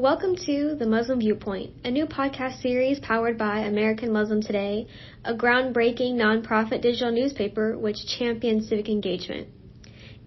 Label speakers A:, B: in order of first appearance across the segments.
A: Welcome to The Muslim Viewpoint, a new podcast series powered by American Muslim Today, a groundbreaking nonprofit digital newspaper which champions civic engagement.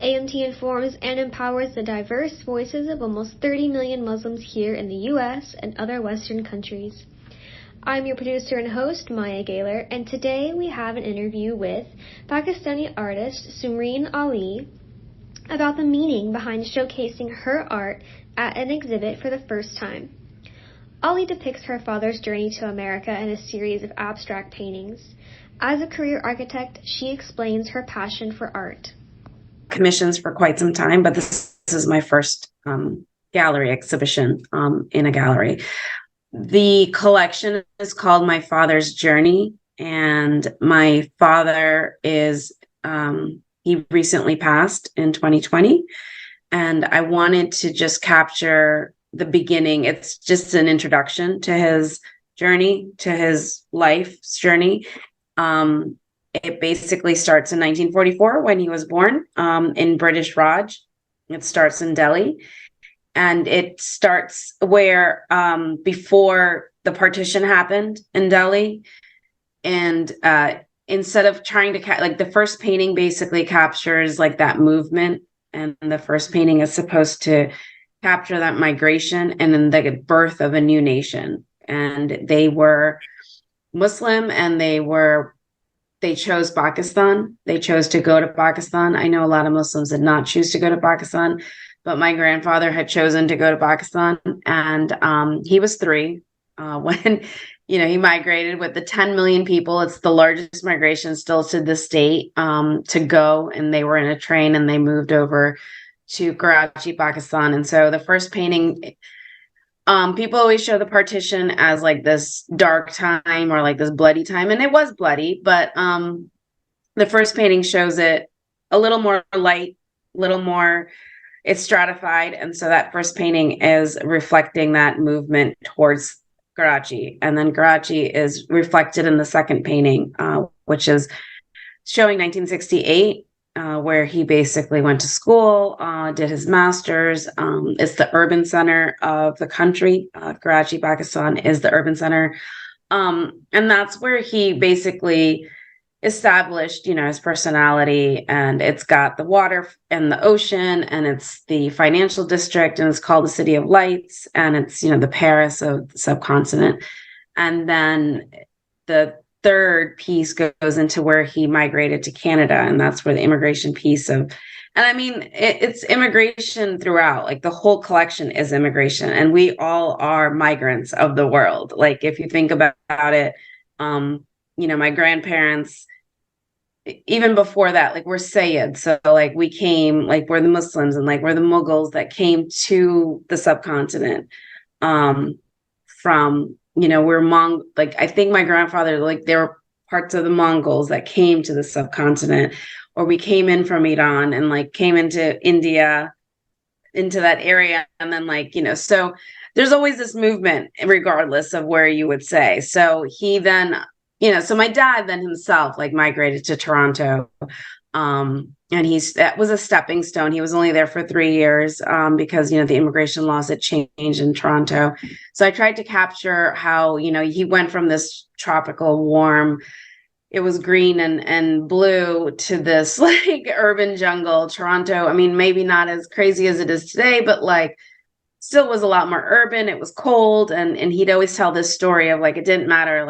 A: AMT informs and empowers the diverse voices of almost 30 million Muslims here in the U.S. and other Western countries. I'm your producer and host, Maya Gaylor, and today we have an interview with Pakistani artist Sumrien Ali about the meaning behind showcasing her art at an exhibit for the first time. Ali depicts her father's journey to America in a series of abstract paintings. As a career architect, she explains her passion for art.
B: Commissions for quite some time, but this is my first gallery exhibition in a gallery. The collection is called My Father's Journey, and my father is he recently passed in 2020, and I wanted to just capture the beginning. It's just an introduction to his journey, to his life's journey. It basically starts in 1944 when he was born in British Raj. It starts in Delhi, and it starts where before the partition happened in Delhi, and instead of trying to the first painting basically captures like that movement, and the first painting is supposed to capture that migration and then the birth of a new nation. And they were Muslim, and they chose Pakistan. They chose to go to Pakistan. I know a lot of Muslims did not choose to go to Pakistan, but my grandfather had chosen to go to Pakistan, and he was 3 when he migrated with the 10 million people. It's the largest migration still to this date to go, and they were in a train and they moved over to Karachi, Pakistan. And so the first painting, people always show the partition as like this dark time or like this bloody time, and it was bloody, but the first painting shows it a little more light, it's stratified. And so that first painting is reflecting that movement towards Karachi. And then Karachi is reflected in the second painting, which is showing 1968, where he basically went to school, did his master's. It's the urban center of the country. Karachi, Pakistan is the urban center. And that's where he basically established, his personality. And it's got the water and the ocean, and it's the financial district, and it's called the City of Lights, and it's, the Paris of the subcontinent. And then the third piece goes into where he migrated to Canada, and that's where the immigration piece of, and I mean, it's immigration throughout. Like the whole collection is immigration, and we all are migrants of the world. Like if you think about it, my grandparents, even before that, like we're Sayyid. So like we came, like we're the Muslims, and like we're the Mughals that came to the subcontinent from, we're like I think my grandfather, like there were parts of the Mongols that came to the subcontinent, or we came in from Iran and like came into India, into that area. And then like, so there's always this movement regardless of where you would say. So he then, so my dad then himself like migrated to Toronto. And that was a stepping stone. He was only there for 3 years because, the immigration laws had changed in Toronto. So I tried to capture how, he went from this tropical warm, it was green and blue, to this like urban jungle. Toronto, I mean, maybe not as crazy as it is today, but like still was a lot more urban. It was cold. And he'd always tell this story of like, it didn't matter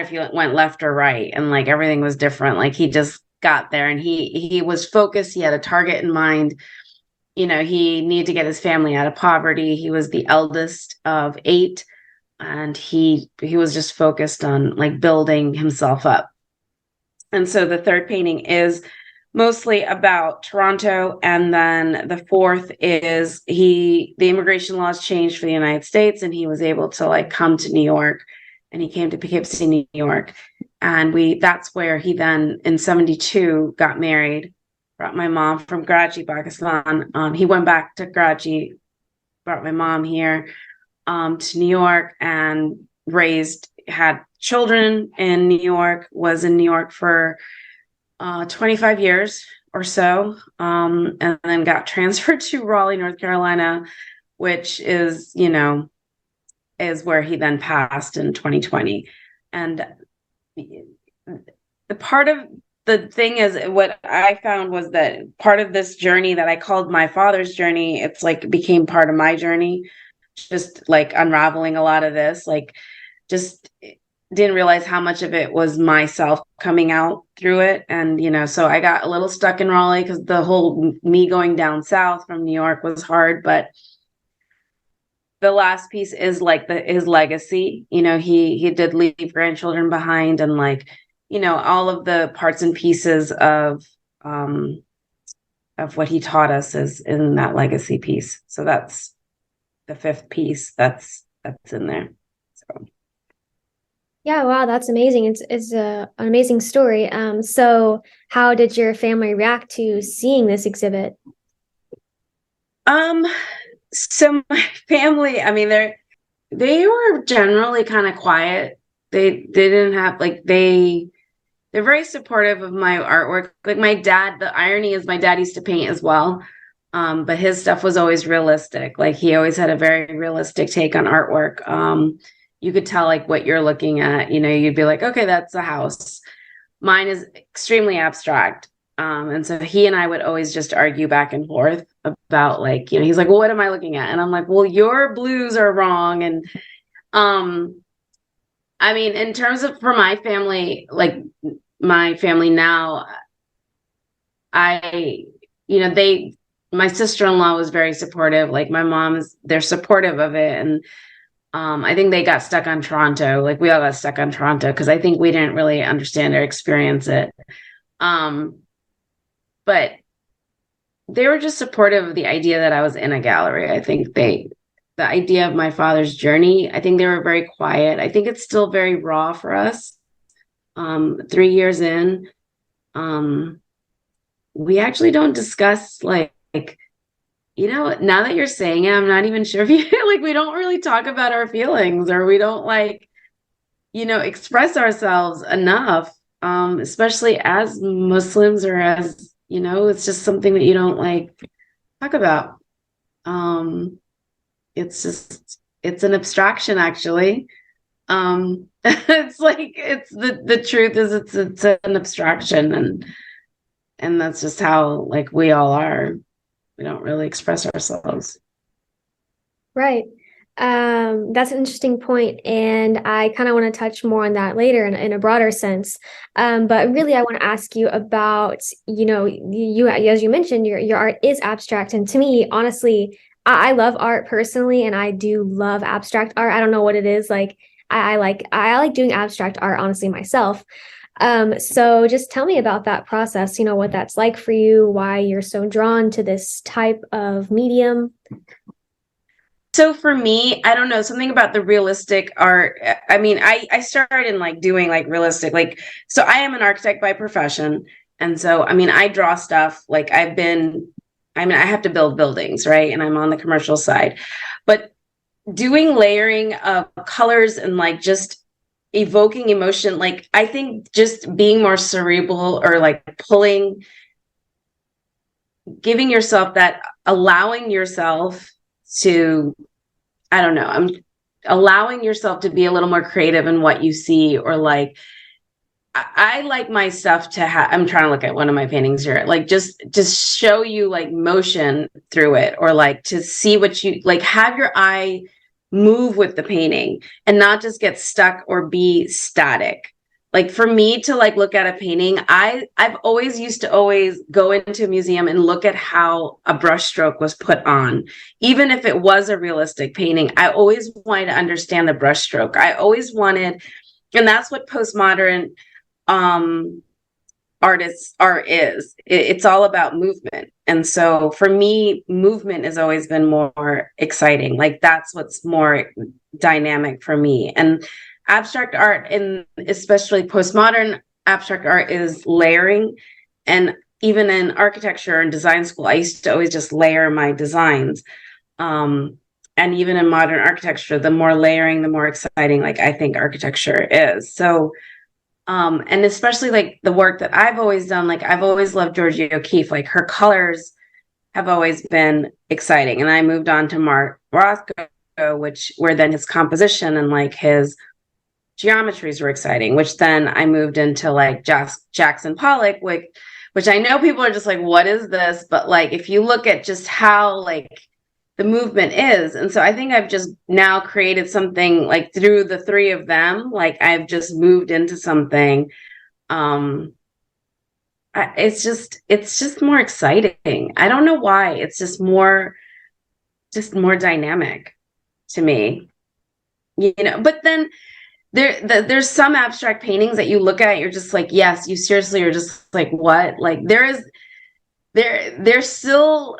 B: if you went left or right, and like everything was different. Like he just got there, and he was focused. He had a target in mind. He needed to get his family out of poverty. He was the eldest of 8, and he was just focused on like building himself up. And so the third painting is mostly about Toronto, and then the fourth is the immigration laws changed for the United States, and he was able to like come to New York, and he came to Poughkeepsie, New York. And that's where he then in 1972 got married, brought my mom from Karachi, Pakistan. He went back to Karachi, brought my mom here to New York, and had children in New York, was in New York for 25 years or so, and then got transferred to Raleigh, North Carolina, which is, is where he then passed in 2020. And the part of the thing is, what I found was that part of this journey that I called my father's journey, it's like became part of my journey, just like unraveling a lot of this, like just didn't realize how much of it was myself coming out through it. And, so I got a little stuck in Raleigh because the whole me going down south from New York was hard. But the last piece is like his legacy. He did leave grandchildren behind, and like, all of the parts and pieces of what he taught us is in that legacy piece. So that's the fifth piece that's in there. So.
A: Yeah, wow, that's amazing. It's an amazing story. So how did your family react to seeing this exhibit?
B: So my family, I mean, they were generally kind of quiet. They didn't have they're very supportive of my artwork. Like my dad, the irony is my dad used to paint as well. But his stuff was always realistic. Like he always had a very realistic take on artwork. You could tell like what you're looking at, you'd be like, okay, that's a house. Mine is extremely abstract. And so he and I would always just argue back and forth about like, he's like, well, what am I looking at? And I'm like, well, your blues are wrong. And, I mean, in terms of for my family, like my family now, my sister-in-law was very supportive. Like my mom's, they're supportive of it. And, I think they got stuck on Toronto. Like we all got stuck on Toronto because I think we didn't really understand or experience it. But they were just supportive of the idea that I was in a gallery. I think the idea of my father's journey, I think they were very quiet. I think it's still very raw for us. 3 years in, we actually don't discuss like, now that you're saying it, I'm not even sure if we don't really talk about our feelings, or we don't express ourselves enough, especially as Muslims, or as, it's just something that you don't talk about. It's an abstraction, actually. It's the truth is it's an abstraction, and that's just how we all are. We don't really express ourselves.
A: Right. That's an interesting point, and I kind of want to touch more on that later in a broader sense. But really, I want to ask you about, you as you mentioned, your art is abstract, and to me, honestly, I love art personally, and I do love abstract art. I don't know what it is. I like doing abstract art, honestly, myself. So just tell me about that process, what that's like for you, why you're so drawn to this type of medium.
B: So for me, I don't know, something about the realistic art. I mean, I started in doing realistic, so I am an architect by profession. And so, I mean, I draw stuff I have to build buildings, right? And I'm on the commercial side, but doing layering of colors and just evoking emotion, I think just being more cerebral, or giving yourself that, allowing yourself to, I don't know, I'm allowing yourself to be a little more creative in what you see, or I like my stuff to have, I'm trying to look at one of my paintings here, just show you motion through it, or to see what you have your eye move with the painting and not just get stuck or be static. For me to look at a painting, I've always used to always go into a museum and look at how a brushstroke was put on. Even if it was a realistic painting, I always wanted to understand the brushstroke. I always wanted, and that's what postmodern art is. It's all about movement. And so for me, movement has always been more exciting. That's what's more dynamic for me. And abstract art, and especially postmodern abstract art, is layering. And even in architecture and design school, I used to always just layer my designs. And even in modern architecture, the more layering, the more exciting, I think architecture is. So, and especially the work that I've always done, I've always loved Georgia O'Keeffe, her colors have always been exciting. And I moved on to Mark Rothko, where then his composition and like his geometries were exciting, which then I moved into like Jackson Pollock, which I know people are just like, what is this? But like, if you look at just how like the movement is. And so I think I've just now created something like through the three of them, like I've just moved into something. It's just more exciting. I don't know why. It's just more dynamic to me, but then there's some abstract paintings that you look at, you're just like, yes, you seriously are just like, what? Like there's still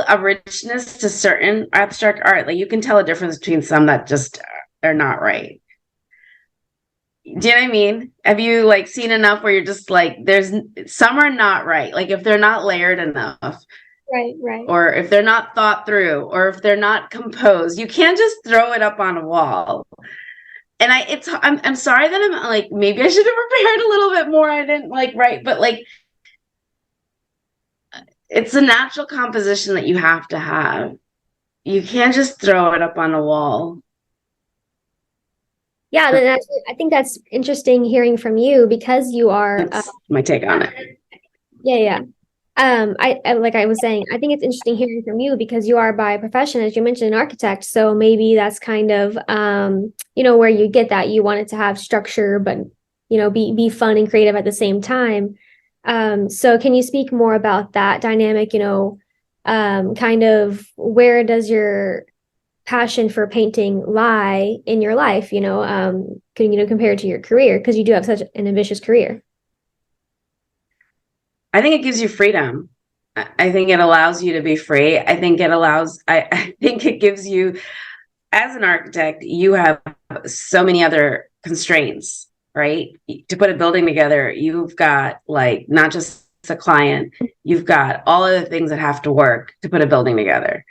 B: a richness to certain abstract art. Like you can tell a difference between some that just are not right. Do you know what I mean? Have you like seen enough where you're just like, there's some are not right. Like if they're not layered enough.
A: Right.
B: Or if they're not thought through, or if they're not composed, you can't just throw it up on a wall. And I'm sorry that I'm like, maybe I should have prepared a little bit more. I didn't like write, but like, it's a natural composition that you have to have. You can't just throw it up on a wall.
A: Yeah, I think that's interesting hearing from you because you are
B: my take on it.
A: Yeah. I like I was saying, I think it's interesting hearing from you because you are by profession, as you mentioned, an architect. So maybe that's kind of where you get that you want it to have structure, but be fun and creative at the same time. So can you speak more about that dynamic? Kind of where does your passion for painting lie in your life? Compared to your career, because you do have such an ambitious career.
B: I think it gives you freedom. I think it allows you to be free. I think it gives you, as an architect, you have so many other constraints, right? To put a building together, you've got like, not just a client, you've got all of the things that have to work to put a building together.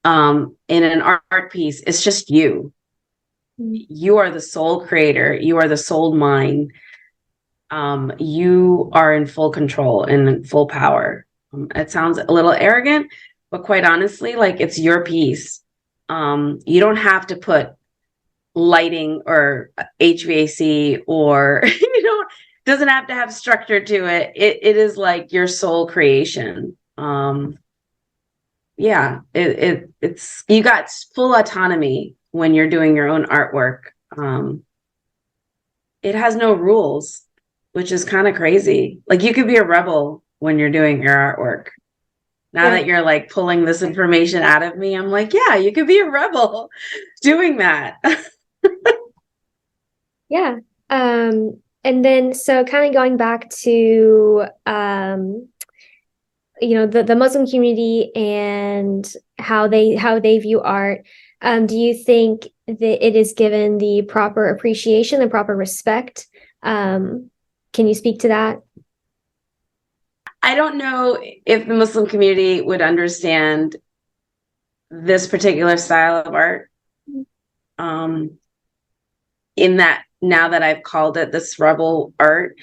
B: In an art piece, it's just you. You are the sole creator. You are the sole mind. You are in full control and in full power. It sounds a little arrogant, but quite honestly, like it's your piece. You don't have to put lighting or HVAC or, doesn't have to have structure to it. It is like your sole creation. It's you got full autonomy when you're doing your own artwork. It has no rules, which is kind of crazy. Like you could be a rebel when you're doing your artwork. Now that you're like pulling this information out of me, I'm like, yeah, you could be a rebel doing that.
A: Yeah. And then so kind of going back to the Muslim community and how they view art. Do you think that it is given the proper appreciation, the proper respect? Can you speak to that?
B: I don't know if the Muslim community would understand this particular style of art. In that, now that I've called it this rebel art,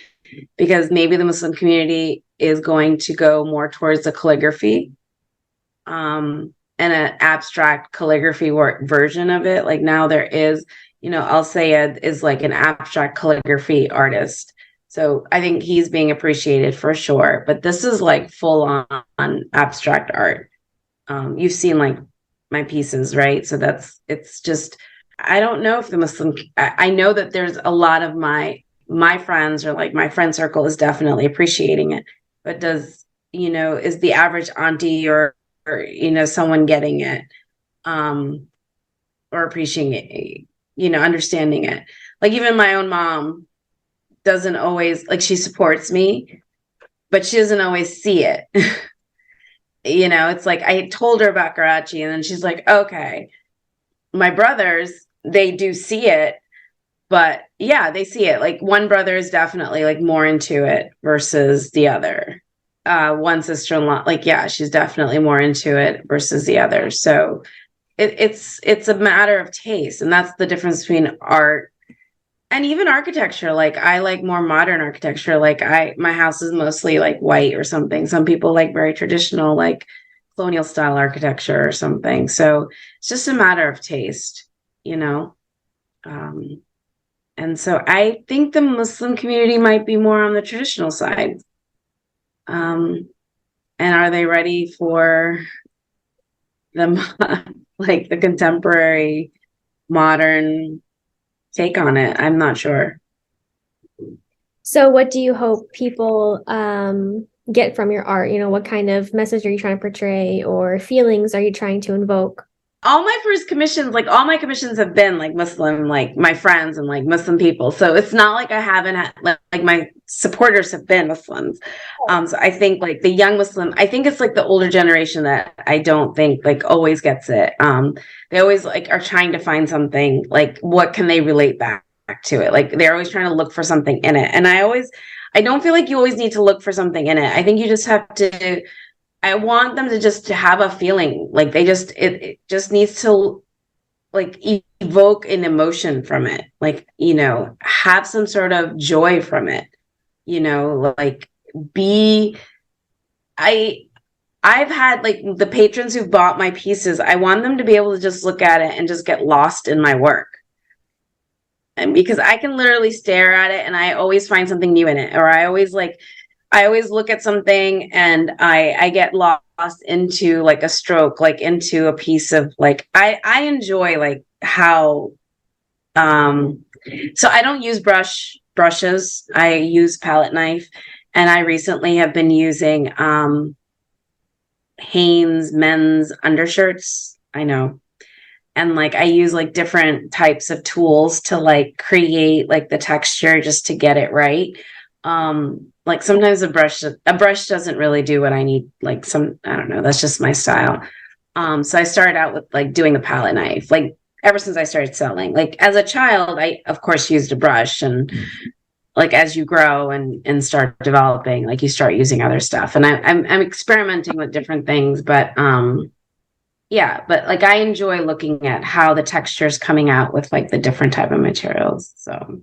B: because maybe the Muslim community is going to go more towards the calligraphy, and an abstract calligraphy version of it. Like now there is, Al-Sayed is like an abstract calligraphy artist. So I think he's being appreciated for sure. But this is like full on abstract art. You've seen like my pieces, right? So it's just, I don't know if the Muslim, I know that there's a lot of my friends, or like my friend circle is definitely appreciating it. But is the average auntie or someone getting it, or appreciating it, understanding it? Like even my own mom doesn't always, like, she supports me, but she doesn't always see it. It's like I told her about Karachi and then she's like, okay. My brothers, they do see it, but yeah, they see it. Like one brother is definitely like more into it versus the other. One sister-in-law, like, yeah, she's definitely more into it versus the other. So it's a matter of taste. And that's the difference between art And even architecture, like I like more modern architecture. Like my house is mostly like white or something. Some people like very traditional, like colonial style architecture or something. So it's just a matter of taste, you know. Um, and so I think the Muslim community might be more on the traditional side. Um, and are they ready for the like the contemporary modern take on it? I'm not sure.
A: So what do you hope people get from your art? You know, what kind of message are you trying to portray or feelings are you trying to invoke?
B: All my first commissions, like all my commissions have been like Muslim, like my friends and like Muslim people. So it's not like I haven't had, like my supporters have been Muslims. So I think like the young Muslim, I think it's like the older generation that I don't think like always gets it. They always like are trying to find something, like what can they relate back to it? Like they're always trying to look for something in it. And I don't feel like you always need to look for something in it. I think you just have to, I want them to just to have a feeling, like it just needs to like evoke an emotion from it, like, you know, have some sort of joy from it, you know, like be I I've had like the patrons who've bought my pieces, I want them to be able to just look at it and just get lost in my work. And because I can literally stare at it and I always find something new in it, or I always look at something and I get lost into like a stroke, like into a piece of like I enjoy like how so I don't use brushes. I use palette knife, and I recently have been using Hanes men's undershirts. I know. And like I use like different types of tools to like create like the texture just to get it right. Like sometimes a brush doesn't really do what I need. Like I don't know, that's just my style. So I started out with like doing the palette knife, like ever since I started selling. Like as a child, I of course used a brush, and like as you grow and start developing, like you start using other stuff. And I'm experimenting with different things, but yeah, but like I enjoy looking at how the texture is coming out with like the different type of materials. So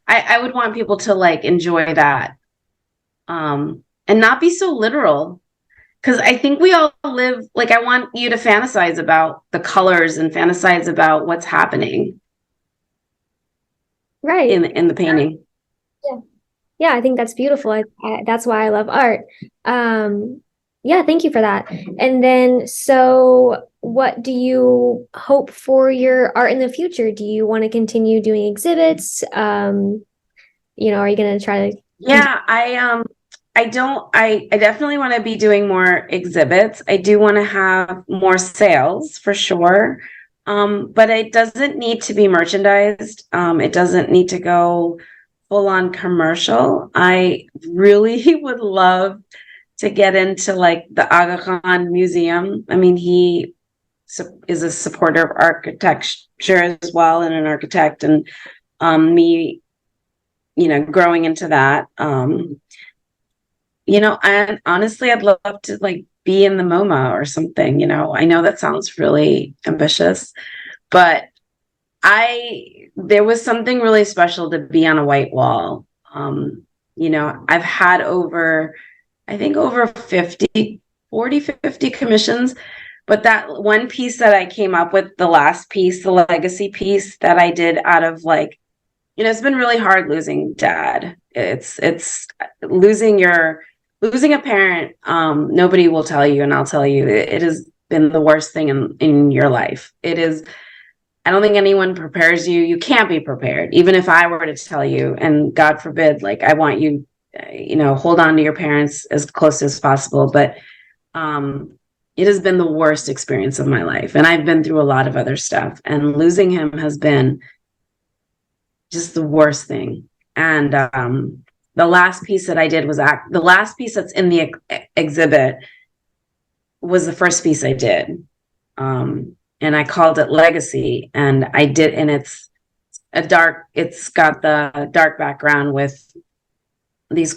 B: I would want people to like enjoy that, and not be so literal, because I think we all live, like I want you to fantasize about the colors and fantasize about what's happening
A: Right.
B: in the painting.
A: Yeah. Yeah, I think that's beautiful. That's why I love art. Yeah, thank you for that. And then, so what do you hope for your art in the future? Do you want to continue doing exhibits? You know, are you going to try to?
B: Yeah, I definitely want to be doing more exhibits. I do want to have more sales for sure. But it doesn't need to be merchandised. It doesn't need to go full on commercial. I really would love to get into like the Aga Khan Museum. I mean, he is a supporter of architecture as well, and an architect, and me, you know, growing into that. You know, and honestly, I'd love to like be in the MoMA or something. You know, I know that sounds really ambitious, but there was something really special to be on a white wall. You know, I've had I think over 50 commissions, but that one piece that I came up with, the last piece, the legacy piece that I did out of like, you know, it's been really hard losing dad. It's losing a parent. Nobody will tell you, and I'll tell you, it has been the worst thing in your life. It is. I don't think anyone prepares you. You can't be prepared, even if I were to tell you, and God forbid, like I want you, you know, hold on to your parents as close as possible. But it has been the worst experience of my life. And I've been through a lot of other stuff, and losing him has been just the worst thing. And the last piece that I did was the last piece that's in the exhibit was the first piece I did. And I called it Legacy, and it's got the dark background with these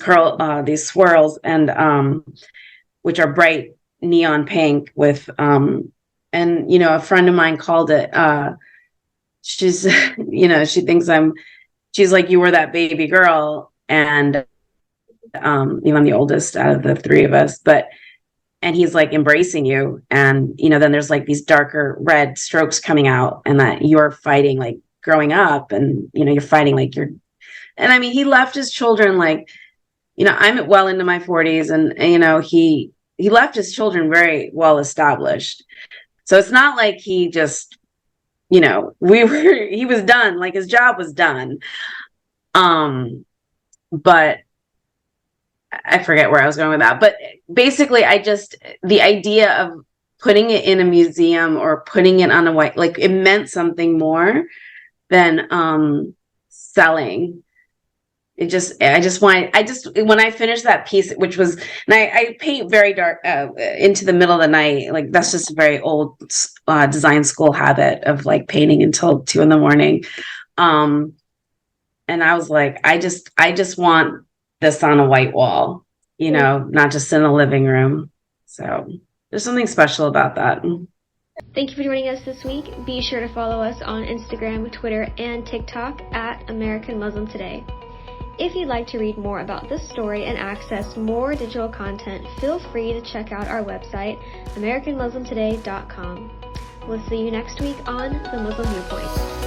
B: swirls, and which are bright neon pink with and you know, a friend of mine called it she's you know, she thinks I'm she's like, you were that baby girl. And I'm the oldest out of the three of us, and he's like embracing you. And, then there's like these darker red strokes coming out, and that you're fighting like growing up, and, you're fighting like and I mean, he left his children like, I'm well into my 40s, and he left his children very well established. So it's not like he just, he was done, like his job was done. But I forget where I was going with that. But basically, the idea of putting it in a museum or putting it on a white, like it meant something more than selling. When I finished that piece, which was, and I paint very dark into the middle of the night. Like that's just a very old design school habit of like painting until 2 a.m. And I was like, I just want this on a white wall, not just in a living room. So there's something special about that.
A: Thank you for joining us this week. Be sure to follow us on Instagram, Twitter, and TikTok at American Muslim Today. If you'd like to read more about this story and access more digital content, feel free to check out our website, AmericanMuslimToday.com. We'll see you next week on The Muslim Viewpoint.